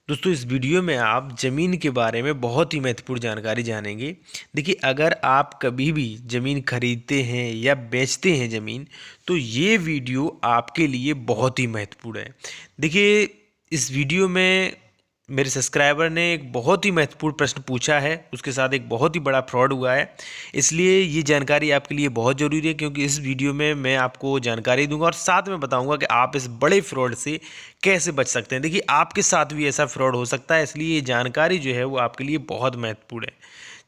दोस्तों इस वीडियो में आप ज़मीन के बारे में बहुत ही महत्वपूर्ण जानकारी जानेंगे। देखिए अगर आप कभी भी ज़मीन खरीदते हैं या बेचते हैं ज़मीन, तो ये वीडियो आपके लिए बहुत ही महत्वपूर्ण है। देखिए इस वीडियो में मेरे सब्सक्राइबर ने एक बहुत ही महत्वपूर्ण प्रश्न पूछा है, उसके साथ एक बहुत ही बड़ा फ्रॉड हुआ है। इसलिए ये जानकारी आपके लिए बहुत ज़रूरी है, क्योंकि इस वीडियो में मैं आपको जानकारी दूंगा और साथ में बताऊंगा कि आप इस बड़े फ्रॉड से कैसे बच सकते हैं। देखिए आपके साथ भी ऐसा फ्रॉड हो सकता है, इसलिए ये जानकारी जो है वो आपके लिए बहुत महत्वपूर्ण है।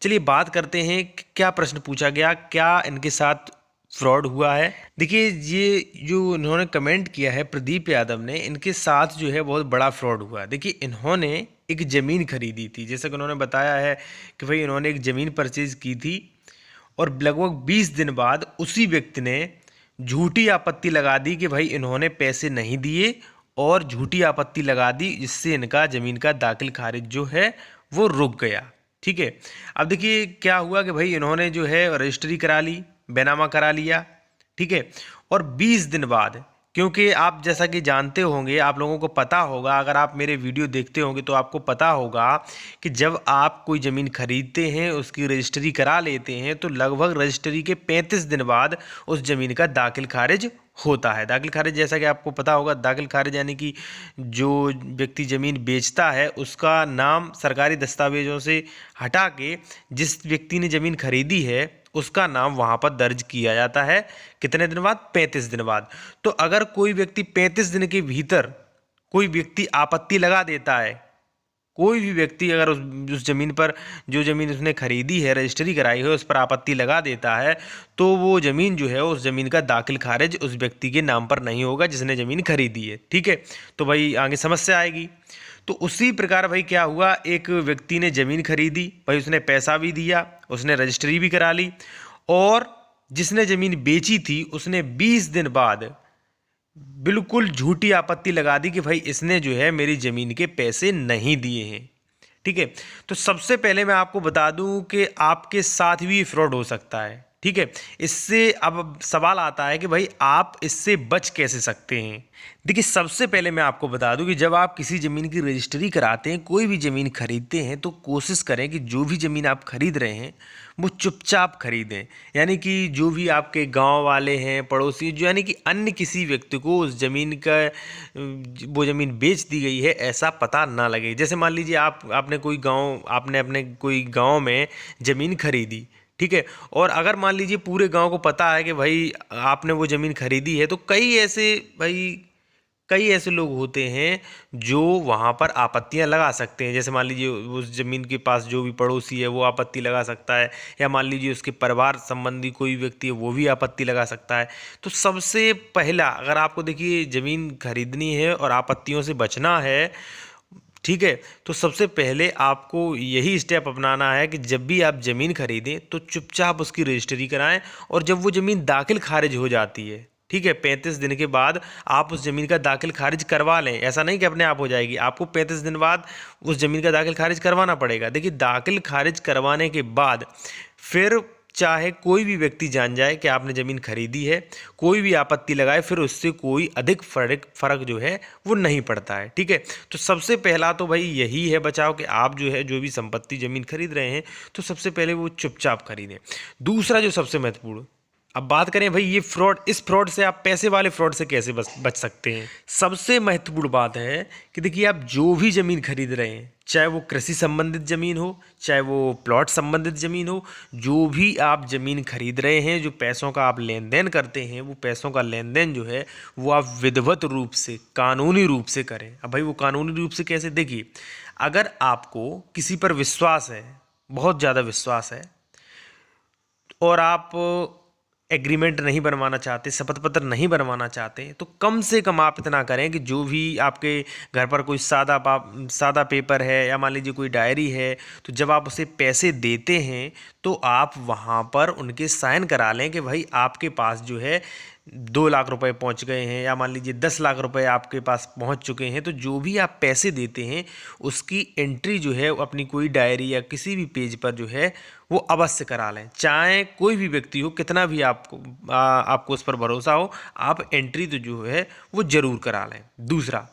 चलिए बात करते हैं कि क्या प्रश्न पूछा गया, क्या इनके साथ फ्रॉड हुआ है। देखिए ये जो इन्होंने कमेंट किया है प्रदीप यादव ने, इनके साथ जो है बहुत बड़ा फ्रॉड हुआ है। देखिए इन्होंने एक ज़मीन खरीदी थी, जैसा कि उन्होंने बताया है कि भाई इन्होंने एक ज़मीन परचेज की थी और लगभग 20 दिन बाद उसी व्यक्ति ने झूठी आपत्ति लगा दी कि भाई इन्होंने पैसे नहीं दिए, और झूठी आपत्ति लगा दी जिससे इनका ज़मीन का दाखिल खारिज जो है वो रुक गया। ठीक है, अब देखिए क्या हुआ कि भाई इन्होंने जो है रजिस्ट्री करा ली, बैनामा करा लिया। ठीक है, और 20 दिन बाद, क्योंकि आप जैसा कि जानते होंगे, आप लोगों को पता होगा, अगर आप मेरे वीडियो देखते होंगे तो आपको पता होगा कि जब आप कोई ज़मीन खरीदते हैं, उसकी रजिस्ट्री करा लेते हैं, तो लगभग रजिस्ट्री के 35 दिन बाद उस ज़मीन का दाखिल खारिज होता है। दाखिल खारिज जैसा कि आपको पता होगा, दाखिल खारिज यानी कि जो व्यक्ति ज़मीन बेचता है उसका नाम सरकारी दस्तावेजों से हटा के जिस व्यक्ति ने ज़मीन खरीदी है उसका नाम वहाँ पर दर्ज किया जाता है। कितने दिन बाद? 35 दिन बाद। तो अगर कोई व्यक्ति 35 दिन के भीतर कोई व्यक्ति आपत्ति लगा देता है, कोई भी व्यक्ति अगर उस ज़मीन पर, जो ज़मीन उसने खरीदी है, रजिस्ट्री कराई है, उस पर आपत्ति लगा देता है, तो वो ज़मीन जो है, उस ज़मीन का दाखिल खारिज उस व्यक्ति के नाम पर नहीं होगा जिसने ज़मीन खरीदी है। ठीक है, तो भाई आगे समस्या आएगी। तो उसी प्रकार भाई क्या हुआ, एक व्यक्ति ने ज़मीन खरीदी, भाई उसने पैसा भी दिया, उसने रजिस्ट्री भी करा ली, और जिसने ज़मीन बेची थी उसने 20 दिन बाद बिल्कुल झूठी आपत्ति लगा दी कि भाई इसने जो है मेरी ज़मीन के पैसे नहीं दिए हैं। ठीक है, तो सबसे पहले मैं आपको बता दूं कि आपके साथ भी फ्रॉड हो सकता है। ठीक है, इससे अब सवाल आता है कि भाई आप इससे बच कैसे सकते हैं। देखिए सबसे पहले मैं आपको बता दूं कि जब आप किसी ज़मीन की रजिस्ट्री कराते हैं, कोई भी ज़मीन खरीदते हैं, तो कोशिश करें कि जो भी ज़मीन आप खरीद रहे हैं वो चुपचाप खरीदें। यानी कि जो भी आपके गांव वाले हैं, पड़ोसी, जो यानी कि अन्य किसी व्यक्ति को उस ज़मीन का वो ज़मीन बेच दी गई है ऐसा पता ना लगे। जैसे मान लीजिए आपने अपने कोई गांव में ज़मीन खरीदी, ठीक है, और अगर मान लीजिए पूरे गांव को पता है कि भाई आपने वो ज़मीन खरीदी है, तो कई ऐसे लोग होते हैं जो वहाँ पर आपत्तियाँ लगा सकते हैं। जैसे मान लीजिए उस ज़मीन के पास जो भी पड़ोसी है वो आपत्ति लगा सकता है, या मान लीजिए उसके परिवार संबंधी कोई व्यक्ति है वो भी आपत्ति लगा सकता है। तो सबसे पहला, अगर आपको देखिए ज़मीन खरीदनी है और आपत्तियों से बचना है, ठीक है, तो सबसे पहले आपको यही स्टेप अपनाना है कि जब भी आप ज़मीन खरीदें तो चुपचाप उसकी रजिस्ट्री कराएं, और जब वो ज़मीन दाखिल खारिज हो जाती है, ठीक है, 35 दिन के बाद आप उस ज़मीन का दाखिल खारिज करवा लें। ऐसा नहीं कि अपने आप हो जाएगी, आपको 35 दिन बाद उस ज़मीन का दाखिल खारिज करवाना पड़ेगा। देखिए दाखिल खारिज करवाने के बाद फिर चाहे कोई भी व्यक्ति जान जाए कि आपने ज़मीन खरीदी है, कोई भी आपत्ति लगाए, फिर उससे कोई अधिक फ़र्क जो है वो नहीं पड़ता है। ठीक है, तो सबसे पहला तो भाई यही है बचाव कि आप जो है जो भी संपत्ति ज़मीन खरीद रहे हैं तो सबसे पहले वो चुपचाप खरीदें। दूसरा जो सबसे महत्वपूर्ण, अब बात करें भाई ये फ्रॉड, इस फ्रॉड से आप पैसे वाले फ्रॉड से कैसे बच सकते हैं। सबसे महत्वपूर्ण बात है कि देखिए आप जो भी ज़मीन खरीद रहे हैं, चाहे वो कृषि संबंधित ज़मीन हो, चाहे वो प्लॉट संबंधित ज़मीन हो, जो भी आप ज़मीन खरीद रहे हैं, जो पैसों का आप लेन देन करते हैं, वो पैसों का लेन देन जो है वो आप विधिवत रूप से, कानूनी रूप से करें। अब भाई वो कानूनी रूप से कैसे? देखिए अगर आपको किसी पर विश्वास है, बहुत ज़्यादा विश्वास है, और आप एग्रीमेंट नहीं बनवाना चाहते, शपथ पत्र नहीं बनवाना चाहते, तो कम से कम आप इतना करें कि जो भी आपके घर पर कोई सादा पेपर है, या मान लीजिए कोई डायरी है, तो जब आप उसे पैसे देते हैं तो आप वहाँ पर उनके साइन करा लें कि भाई आपके पास जो है 2 लाख रुपए पहुंच गए हैं, या मान लीजिए 10 लाख रुपए आपके पास पहुंच चुके हैं। तो जो भी आप पैसे देते हैं उसकी एंट्री जो है वो अपनी कोई डायरी या किसी भी पेज पर जो है वो अवश्य करा लें। चाहे कोई भी व्यक्ति हो, कितना भी आपको उस पर भरोसा हो, आप एंट्री तो जो है वो ज़रूर करा लें। दूसरा,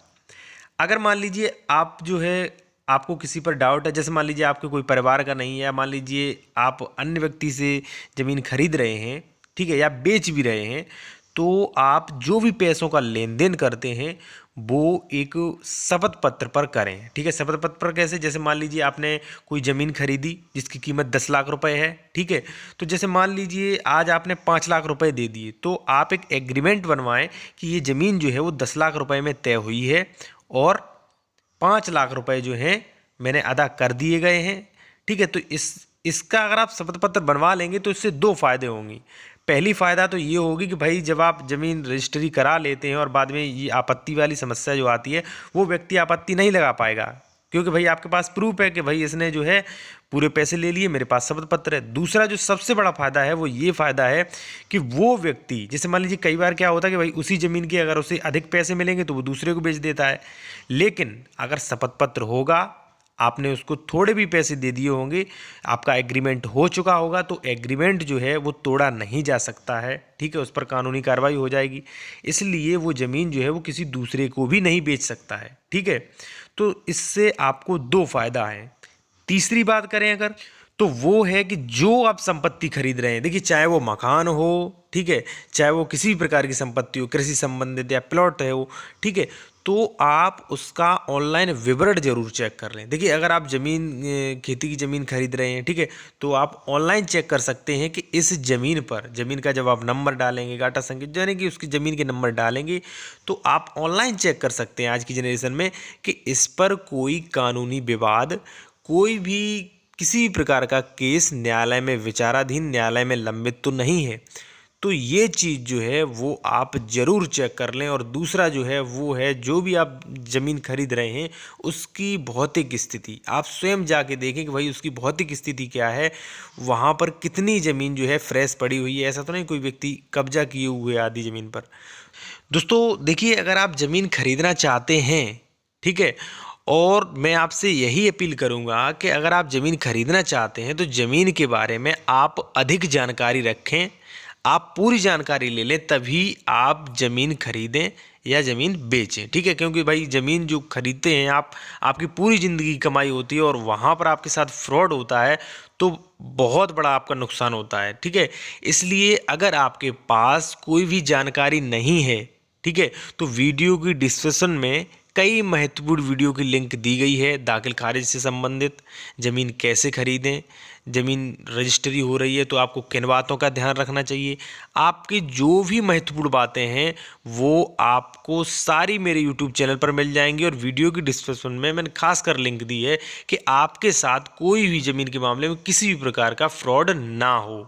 अगर मान लीजिए आप जो है आपको किसी पर डाउट है, जैसे मान लीजिए आपके कोई परिवार का नहीं है, मान लीजिए आप अन्य व्यक्ति से ज़मीन खरीद रहे हैं, ठीक है, या बेच भी रहे हैं, तो आप जो भी पैसों का लेन देन करते हैं वो एक शपथ पत्र पर करें, ठीक है। शपथ पत्र पर कैसे, जैसे मान लीजिए आपने कोई ज़मीन खरीदी जिसकी कीमत 10 लाख रुपए है, ठीक है। तो जैसे मान लीजिए आज आपने 5 लाख रुपए दे दिए, तो आप एक एग्रीमेंट बनवाएं कि ये ज़मीन जो है वो 10 लाख रुपए में तय हुई है और 5 लाख रुपए जो हैं मैंने अदा कर दिए गए हैं, ठीक है। तो इसका अगर आप शपथ पत्र बनवा लेंगे तो इससे दो फायदे होंगे। पहली फ़ायदा तो ये होगी कि भाई जब आप ज़मीन रजिस्ट्री करा लेते हैं और बाद में ये आपत्ति वाली समस्या जो आती है वो व्यक्ति आपत्ति नहीं लगा पाएगा, क्योंकि भाई आपके पास प्रूफ है कि भाई इसने जो है पूरे पैसे ले लिए, मेरे पास शपथ पत्र है। दूसरा जो सबसे बड़ा फ़ायदा है वो ये फ़ायदा है कि वो व्यक्ति, जैसे मान लीजिए कई बार क्या होता है कि भाई उसी ज़मीन के अगर उसे अधिक पैसे मिलेंगे तो वो दूसरे को बेच देता है, लेकिन अगर शपथ पत्र होगा, आपने उसको थोड़े भी पैसे दे दिए होंगे, आपका एग्रीमेंट हो चुका होगा, तो एग्रीमेंट जो है वो तोड़ा नहीं जा सकता है, ठीक है। उस पर कानूनी कार्रवाई हो जाएगी, इसलिए वो ज़मीन जो है वो किसी दूसरे को भी नहीं बेच सकता है, ठीक है। तो इससे आपको दो फायदा है। तीसरी बात करें अगर, तो वो है कि जो आप संपत्ति खरीद रहे हैं, देखिए चाहे वो मकान हो, ठीक है, चाहे वो किसी भी प्रकार की संपत्ति हो, कृषि संबंधित या प्लॉट है वो, ठीक है, तो आप उसका ऑनलाइन विवरण जरूर चेक कर लें। देखिए अगर आप ज़मीन खेती की ज़मीन खरीद रहे हैं, ठीक है, तो आप ऑनलाइन चेक कर सकते हैं कि इस ज़मीन पर, ज़मीन का जब आप नंबर डालेंगे, गाटा संख्या यानी कि उसकी ज़मीन के नंबर डालेंगे, तो आप ऑनलाइन चेक कर सकते हैं आज की जनरेशन में कि इस पर कोई कानूनी विवाद, कोई भी किसी भी प्रकार का केस न्यायालय में विचाराधीन, न्यायालय में लंबित तो नहीं है। तो ये चीज़ जो है वो आप ज़रूर चेक कर लें। और दूसरा जो है वो है, जो भी आप ज़मीन खरीद रहे हैं उसकी भौतिक स्थिति आप स्वयं जाके देखें कि भाई उसकी भौतिक स्थिति क्या है, वहाँ पर कितनी ज़मीन जो है फ्रेश पड़ी हुई है, ऐसा तो नहीं कोई व्यक्ति कब्जा किए हुए आधी ज़मीन पर। दोस्तों देखिए अगर आप ज़मीन खरीदना चाहते हैं, ठीक है, और मैं आपसे यही अपील करूंगा कि अगर आप ज़मीन खरीदना चाहते हैं तो ज़मीन के बारे में आप अधिक जानकारी रखें, आप पूरी जानकारी ले लें, तभी आप ज़मीन खरीदें या ज़मीन बेचें, ठीक है। क्योंकि भाई ज़मीन जो खरीदते हैं आप, आपकी पूरी ज़िंदगी की कमाई होती है और वहाँ पर आपके साथ फ्रॉड होता है तो बहुत बड़ा आपका नुकसान होता है, ठीक है। इसलिए अगर आपके पास कोई भी जानकारी नहीं है, ठीक है, तो वीडियो की डिस्क्रिप्शन में कई महत्वपूर्ण वीडियो की लिंक दी गई है, दाखिल खारिज से संबंधित, ज़मीन कैसे खरीदें, ज़मीन रजिस्ट्री हो रही है तो आपको किन बातों का ध्यान रखना चाहिए, आपकी जो भी महत्वपूर्ण बातें हैं वो आपको सारी मेरे YouTube चैनल पर मिल जाएंगी। और वीडियो की डिस्क्रिप्शन में मैंने खास कर लिंक दी है कि आपके साथ कोई भी ज़मीन के मामले में किसी भी प्रकार का फ्रॉड ना हो।